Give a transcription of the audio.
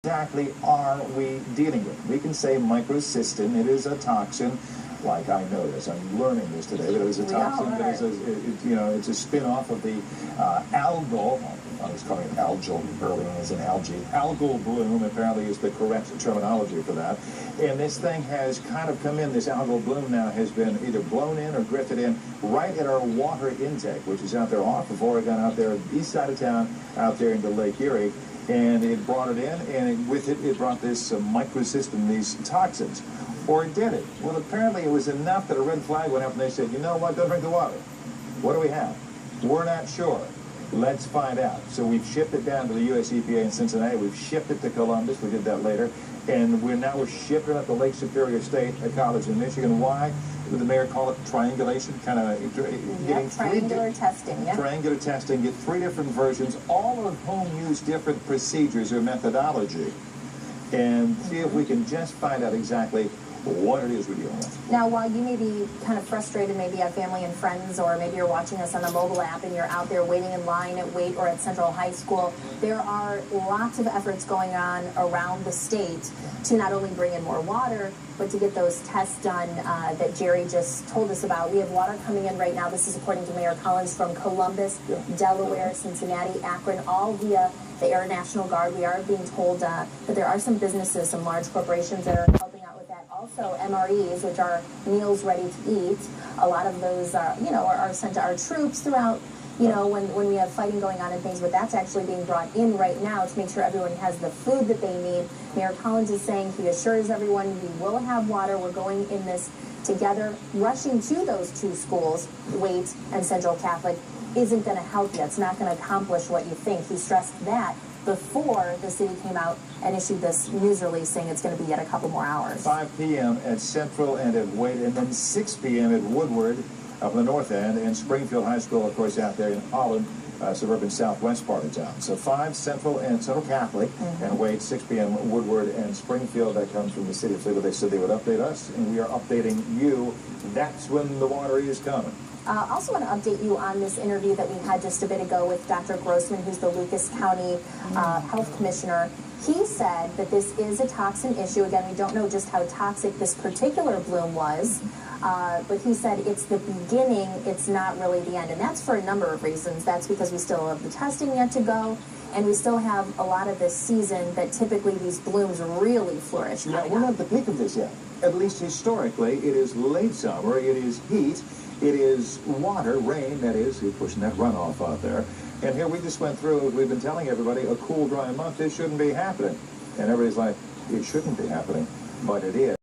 exactly are we dealing with? We can say microcystin, it is a toxin. Like I know this, I'm learning this today, that it is a toxin that is it's a spin-off of the algal, I was calling it algal earlier as an algae. Algal bloom apparently is the correct terminology for that. And this thing has kind of come in, this algal bloom now has been either blown in or drifted in right at our water intake, which is out there off of Oregon, out there east side of town, out there into Lake Erie. And it brought it in, and with it, it brought this microcystin, these toxins. Or did it? Well, apparently it was enough that a red flag went up and they said, you know what, don't drink the water. What do we have? We're not sure. Let's find out. So we've shipped it down to the US EPA in Cincinnati. We've shipped it to Columbus. We did that later. And we're shipping it up to Lake Superior State College in Michigan. Why? Would the mayor call it triangulation? Kind of getting triangular testing. Yeah. Triangular testing. Get 3 different versions, all of whom use different procedures or methodology. And see if we can just find out exactly what it is we're dealing with. Now, while you may be kind of frustrated, maybe you have family and friends, or maybe you're watching us on the mobile app and you're out there waiting in line at Waite or at Central High School, there are lots of efforts going on around the state to not only bring in more water, but to get those tests done that Jerry just told us about. We have water coming in right now. This is according to Mayor Collins from Columbus, Delaware, Cincinnati, Akron, all via the Air National Guard. We are being told that there are some businesses, some large corporations that are helping out with that. Also, MREs, which are meals ready to eat. A lot of those are sent to our troops throughout, when we have fighting going on and things, but that's actually being brought in right now to make sure everyone has the food that they need. Mayor Collins is saying, he assures everyone we will have water. We're going in this together. Rushing to those 2 schools, Waite and Central Catholic, isn't going to help you. It's not going to accomplish what you think. He stressed that before the city came out and issued this news release saying it's going to be yet a couple more hours. 5 p.m. at Central and at Waite, and then 6 p.m. at Woodward up in the north end, and Springfield High School, of course, out there in Holland, suburban southwest part of town. So 5 Central and Central Catholic, and Waite, 6 p.m. Woodward and Springfield. That comes from the City of Toledo. They said they would update us, and we are updating you. That's when the water is coming. Also want to update you on this interview that we had just a bit ago with Dr. Grossman, who's the Lucas County Health Commissioner. He said that this is a toxin issue. Again, we don't know just how toxic this particular bloom was, but he said it's the beginning, it's not really the end. And that's for a number of reasons. That's because we still have the testing yet to go, and we still have a lot of this season that typically these blooms really flourish. Yeah, we're not at the peak of this yet. At least historically, it is late summer, it is heat. It is water, rain, that is, you're pushing that runoff out there. And here we just went through, we've been telling everybody, a cool, dry month, this shouldn't be happening. And everybody's like, it shouldn't be happening, but it is.